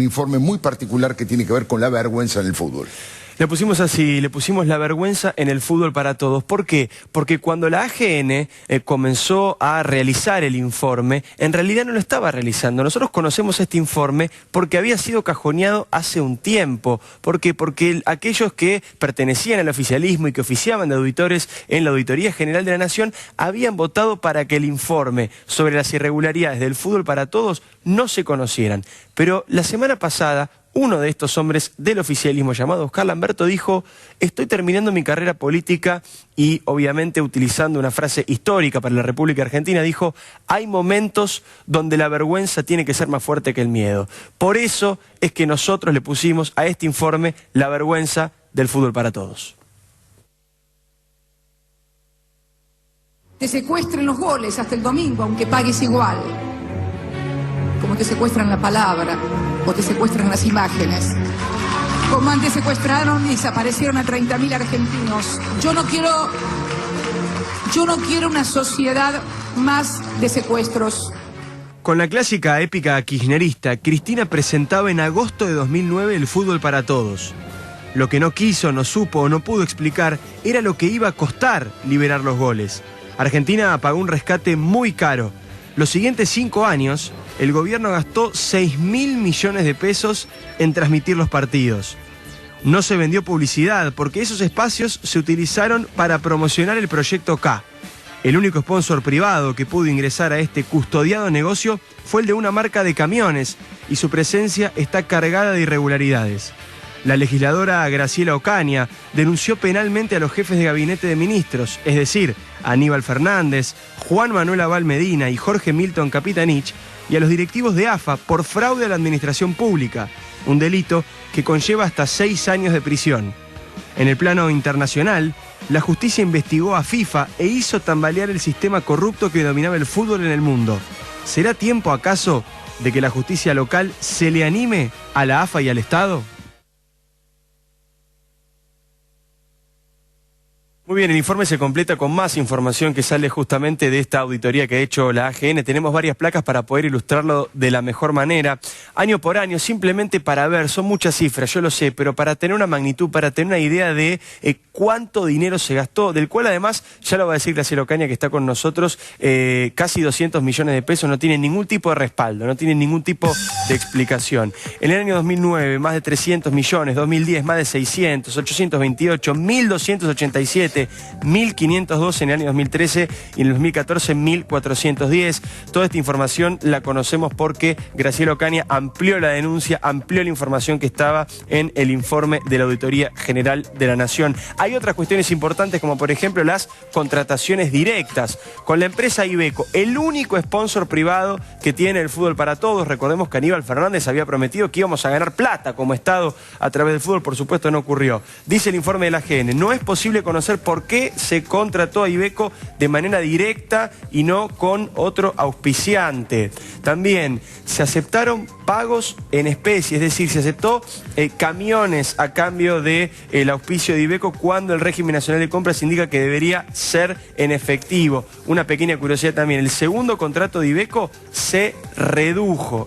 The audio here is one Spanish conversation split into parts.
un informe muy particular que tiene que ver con la vergüenza en el fútbol. Le pusimos así, le pusimos la vergüenza en el fútbol para todos. ¿Por qué? Porque cuando la AGN comenzó a realizar el informe, en realidad no lo estaba realizando. Nosotros conocemos este informe porque había sido cajoneado hace un tiempo. ¿Por qué? Porque aquellos que pertenecían al oficialismo y que oficiaban de auditores en la Auditoría General de la Nación habían votado para que el informe sobre las irregularidades del fútbol para todos no se conocieran. Pero la semana pasada, uno de estos hombres del oficialismo llamado Oscar Lamberto dijo: estoy terminando mi carrera política, y obviamente utilizando una frase histórica para la República Argentina, dijo: hay momentos donde la vergüenza tiene que ser más fuerte que el miedo. Por eso es que nosotros le pusimos a este informe la vergüenza del fútbol para todos. Te secuestren los goles hasta el domingo, aunque pagues igual. Como te secuestran la palabra, o te secuestran las imágenes. Como antes secuestraron y desaparecieron a 30.000 argentinos. Yo no quiero una sociedad más de secuestros. Con la clásica épica kirchnerista, Cristina presentaba en agosto de 2009 el fútbol para todos. Lo que no quiso, no supo o no pudo explicar era lo que iba a costar liberar los goles. Argentina pagó un rescate muy caro. Los siguientes 5 años, el gobierno gastó 6.000 millones de pesos en transmitir los partidos. No se vendió publicidad porque esos espacios se utilizaron para promocionar el proyecto K. El único sponsor privado que pudo ingresar a este custodiado negocio fue el de una marca de camiones, y su presencia está cargada de irregularidades. La legisladora Graciela Ocaña denunció penalmente a los jefes de gabinete de ministros, es decir, a Aníbal Fernández, Juan Manuel Abal Medina y Jorge Milton Capitanich, y a los directivos de AFA por fraude a la administración pública, un delito que conlleva hasta 6 años de prisión. En el plano internacional, la justicia investigó a FIFA e hizo tambalear el sistema corrupto que dominaba el fútbol en el mundo. ¿Será tiempo acaso de que la justicia local se le anime a la AFA y al Estado? Muy bien, el informe se completa con más información que sale justamente de esta auditoría que ha hecho la AGN. Tenemos varias placas para poder ilustrarlo de la mejor manera. Año por año, simplemente para ver, son muchas cifras, yo lo sé, pero para tener una magnitud, para tener una idea de cuánto dinero se gastó, del cual además, ya lo va a decir Graciela Ocaña que está con nosotros, casi 200 millones de pesos, no tiene ningún tipo de respaldo, no tiene ningún tipo de explicación. En el año 2009, más de 300 millones, 2010, más de 600, 828, 1.287, 1.512 en el año 2013 y en el 2014 1.410. Toda esta información la conocemos porque Graciela Ocaña amplió la denuncia, amplió la información que estaba en el informe de la Auditoría General de la Nación. Hay otras cuestiones importantes como por ejemplo las contrataciones directas con la empresa Iveco, el único sponsor privado que tiene el fútbol para todos. Recordemos que Aníbal Fernández había prometido que íbamos a ganar plata como Estado a través del fútbol, por supuesto no ocurrió. Dice el informe de la AGN, no es posible conocer por qué se contrató a Iveco de manera directa y no con otro auspiciante. También se aceptaron pagos en especie, es decir, se aceptó camiones a cambio del auspicio de Iveco cuando el régimen nacional de compras indica que debería ser en efectivo. Una pequeña curiosidad también, el segundo contrato de Iveco se redujo,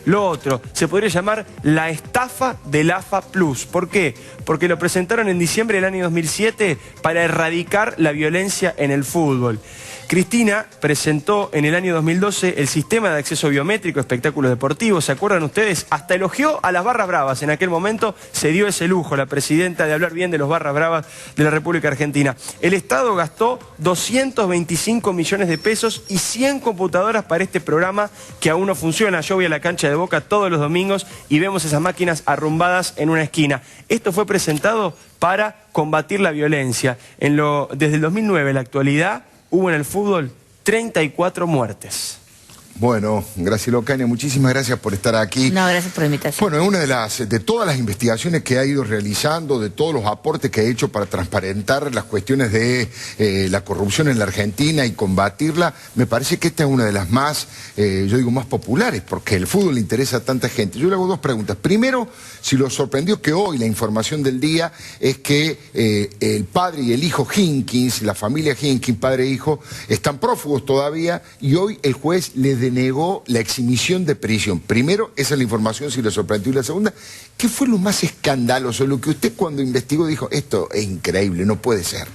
Lo otro, se podría llamar la estafa del AFA Plus. ¿Por qué? Porque lo presentaron en diciembre del año 2007 para erradicar la violencia en el fútbol. Cristina presentó en el año 2012 el sistema de acceso biométrico a espectáculos deportivos. ¿Se acuerdan ustedes? Hasta elogió a las barras bravas. En aquel momento se dio ese lujo la presidenta de hablar bien de los barras bravas de la República Argentina. El Estado gastó 225 millones de pesos y 100 computadoras para este programa que aún no funciona. Yo voy a la cancha de Boca todos los domingos y vemos esas máquinas arrumbadas en una esquina. Esto fue presentado para combatir la violencia. Desde el 2009 a la actualidad hubo en el fútbol 34 muertes. Bueno, Graciela Ocaña, muchísimas gracias por estar aquí. No, gracias por la invitación. Bueno, es una de todas las investigaciones que ha ido realizando, de todos los aportes que ha hecho para transparentar las cuestiones de la corrupción en la Argentina y combatirla, me parece que esta es una de las más, más populares, porque el fútbol le interesa a tanta gente. Yo le hago 2 preguntas. Primero, si lo sorprendió que hoy la información del día es que el padre y el hijo Hinkins, la familia Hinkins, padre e hijo, están prófugos todavía y hoy el juez les denegó la exhibición de prisión. Primero, esa es la información, si le sorprendió. Y la segunda, ¿qué fue lo más escandaloso? Lo que usted cuando investigó dijo, esto es increíble, no puede ser.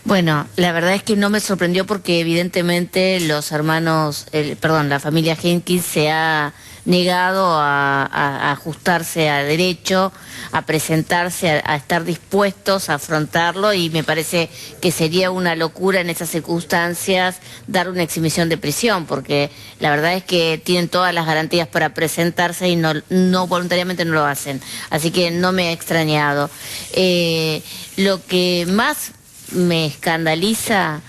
Bueno, la verdad es que no me sorprendió porque evidentemente los hermanos, la familia Jenkins se ha negado a ajustarse a derecho, a presentarse, a estar dispuestos a afrontarlo, y me parece que sería una locura en esas circunstancias dar una exhibición de prisión, porque la verdad es que tienen todas las garantías para presentarse y no voluntariamente no lo hacen. Así que no me ha extrañado. Lo que más me escandaliza,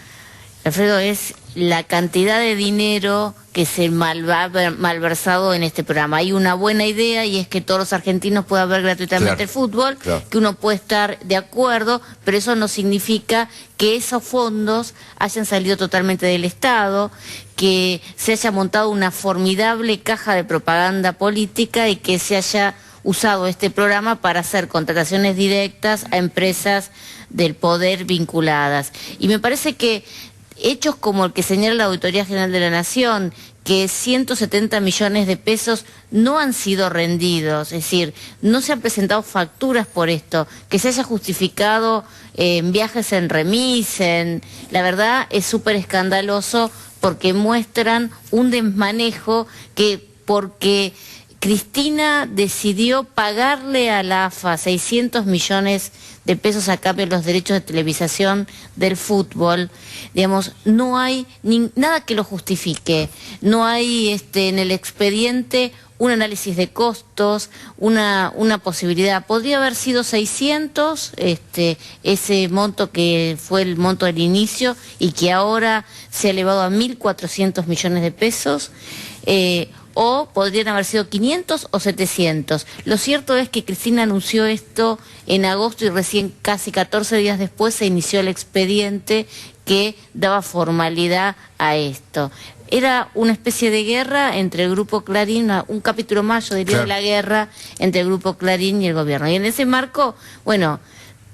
Alfredo, es la cantidad de dinero que se malversado en este programa. Hay una buena idea, y es que todos los argentinos puedan ver gratuitamente el fútbol, que uno puede estar de acuerdo, pero eso no significa que esos fondos hayan salido totalmente del Estado, que se haya montado una formidable caja de propaganda política y que se haya usado este programa para hacer contrataciones directas a empresas del poder vinculadas. Y me parece que hechos como el que señala la Auditoría General de la Nación, que 170 millones de pesos no han sido rendidos, es decir, no se han presentado facturas por esto, que se haya justificado en viajes en remis, la verdad es súper escandaloso, porque muestran un desmanejo porque Cristina decidió pagarle a la AFA 600 millones de pesos a cambio de los derechos de televisación del fútbol. Digamos, no hay nada que lo justifique. No hay en el expediente un análisis de costos, una posibilidad. Podría haber sido 600, ese monto que fue el monto del inicio y que ahora se ha elevado a 1.400 millones de pesos. O podrían haber sido 500 o 700. Lo cierto es que Cristina anunció esto en agosto y recién casi 14 días después se inició el expediente que daba formalidad a esto. Era una especie de guerra entre el Grupo Clarín, un capítulo más, yo diría, de la guerra entre el Grupo Clarín y el gobierno. Y en ese marco, bueno,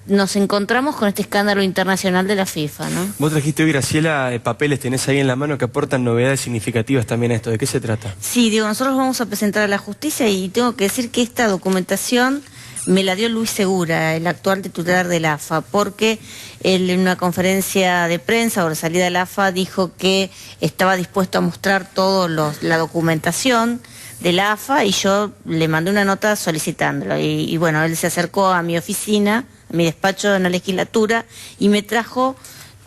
nos encontramos con este escándalo internacional de la FIFA, ¿no? Vos trajiste hoy, Graciela, papeles, tenés ahí en la mano que aportan novedades significativas también a esto. ¿De qué se trata? Sí, digo, nosotros vamos a presentar a la justicia, y tengo que decir que esta documentación me la dio Luis Segura, el actual titular de la AFA, porque él en una conferencia de prensa o la salida de la AFA dijo que estaba dispuesto a mostrar toda la documentación de la AFA, y yo le mandé una nota solicitándolo. Y bueno, él se acercó a mi oficina, a mi despacho en la legislatura, y me trajo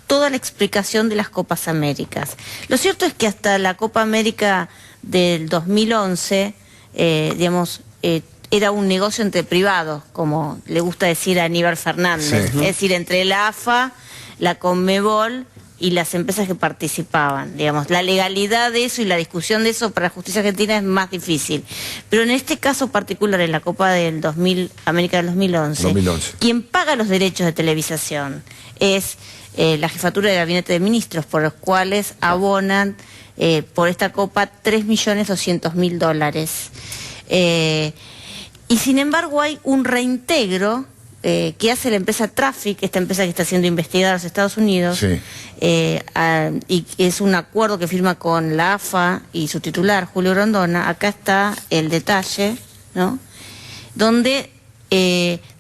toda la explicación de las Copas Américas. Lo cierto es que hasta la Copa América del 2011, era un negocio entre privados, como le gusta decir a Aníbal Fernández, es decir, entre la AFA, la Conmebol y las empresas que participaban. Digamos, la legalidad de eso y la discusión de eso para la justicia argentina es más difícil. Pero en este caso particular, en la Copa del América del 2011, quien paga los derechos de televisación es la Jefatura de Gabinete de Ministros, por los cuales abonan por esta Copa $3.200.000. Y sin embargo hay un reintegro que hace la empresa Traffic, esta empresa que está siendo investigada en los Estados Unidos, y es un acuerdo que firma con la AFA y su titular, Julio Grondona. Acá está el detalle, ¿no? Donde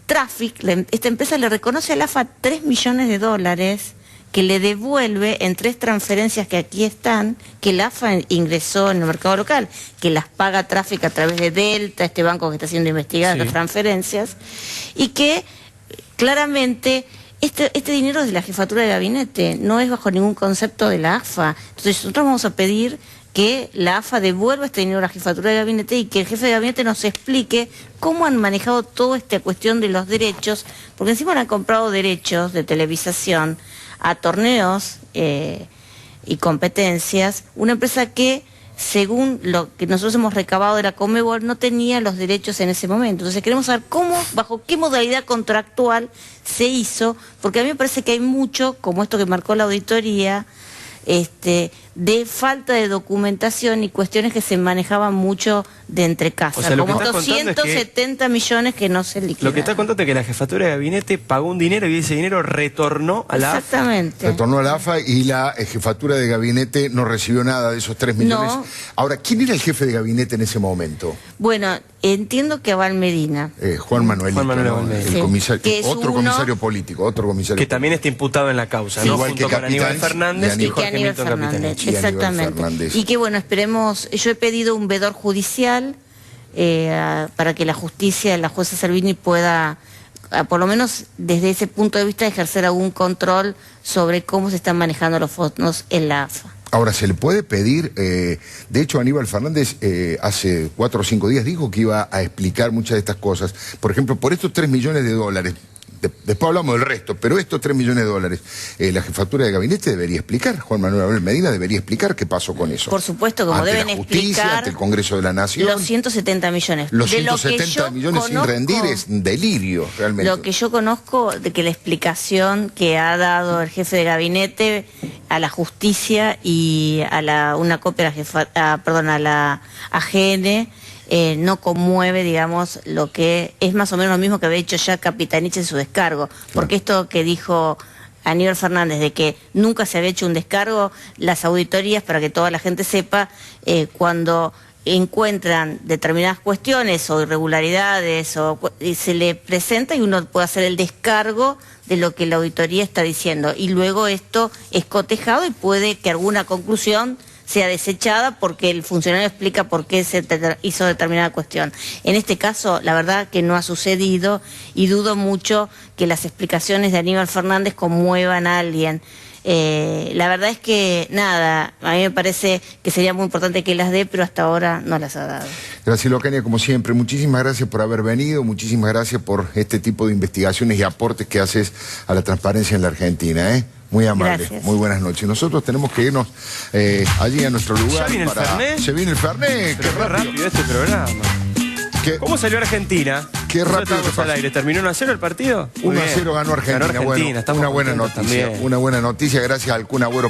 Traffic, esta empresa, le reconoce a la AFA $3 millones que le devuelve en 3 transferencias que aquí están, que la AFA ingresó en el mercado local, que las paga Traffic a través de Delta, este banco que está siendo investigado, las transferencias, y que claramente este dinero es de la Jefatura de Gabinete, no es bajo ningún concepto de la AFA. Entonces nosotros vamos a pedir que la AFA devuelva este dinero a la Jefatura de Gabinete, y que el jefe de Gabinete nos explique cómo han manejado toda esta cuestión de los derechos, porque encima han comprado derechos de televisación a torneos y competencias, una empresa que, según lo que nosotros hemos recabado de la Conmebol, no tenía los derechos en ese momento. Entonces queremos saber bajo qué modalidad contractual se hizo, porque a mí me parece que hay mucho, como esto que marcó la auditoría, de falta de documentación y cuestiones que se manejaban mucho de entre casas, O sea, lo que como estás estos contando es que 170 millones que no se liquidaron. Lo que está contando es que la jefatura de gabinete pagó un dinero y ese dinero retornó a la AFA. Exactamente. Retornó a la AFA y la jefatura de gabinete no recibió nada de esos 3 millones. No. Ahora, ¿quién era el jefe de gabinete en ese momento? Bueno, entiendo que Abal Medina. Juan Manuelito, Juan Manuel ¿no? Abal El Sí. comisario, Que es otro uno- comisario político, otro comisario Que también está imputado en la causa, ¿no? Igual Junto que con Aníbal Capitanich Fernández y y Que Jorge Aníbal Milton Fernández, Capitanich. Y Aníbal exactamente. Fernández. Y que bueno, esperemos, yo he pedido un vedor judicial para que la justicia, la jueza Servini pueda, por lo menos desde ese punto de vista, ejercer algún control sobre cómo se están manejando los fondos en la AFA. Ahora, se le puede pedir, de hecho Aníbal Fernández hace 4 o 5 días dijo que iba a explicar muchas de estas cosas. Por ejemplo, por estos 3 millones de dólares, después hablamos del resto, pero estos 3 millones de dólares, la jefatura de gabinete debería explicar, Juan Manuel Abel Medina debería explicar qué pasó con eso. Por supuesto, como ante deben la justicia, explicar ante el Congreso de la Nación. los 170 millones. Los De lo que 170 yo millones sin conozco, rendir es un delirio, realmente. Lo que yo conozco de que la explicación que ha dado el jefe de gabinete a la justicia y a una copia a la AGN no conmueve, digamos, lo que es más o menos lo mismo que había hecho ya Capitanich en su descargo. Porque esto que dijo Aníbal Fernández de que nunca se había hecho un descargo, las auditorías, para que toda la gente sepa, cuando encuentran determinadas cuestiones o irregularidades y se le presenta y uno puede hacer el descargo de lo que la auditoría está diciendo y luego esto es cotejado y puede que alguna conclusión sea desechada porque el funcionario explica por qué se hizo determinada cuestión. En este caso, la verdad que no ha sucedido y dudo mucho que las explicaciones de Aníbal Fernández conmuevan a alguien. La verdad es que, nada, a mí me parece que sería muy importante que las dé, pero hasta ahora no las ha dado. Graciela Ocaña, como siempre, muchísimas gracias por haber venido, muchísimas gracias por este tipo de investigaciones y aportes que haces a la transparencia en la Argentina, Muy amable, Gracias. Muy buenas noches. Nosotros tenemos que irnos allí a nuestro lugar. ¿Ya viene el Fernet? Se viene el Fernet, Pero qué rápido este programa. ¿Cómo salió Argentina? Qué rápido Estamos que al pasa. aire. ¿Terminó 1-0 el partido? 1-0 ganó Argentina. Ganó Argentina, Bueno, estamos una buena contentos noticia. también. Una buena noticia, gracias al Kun Agüero.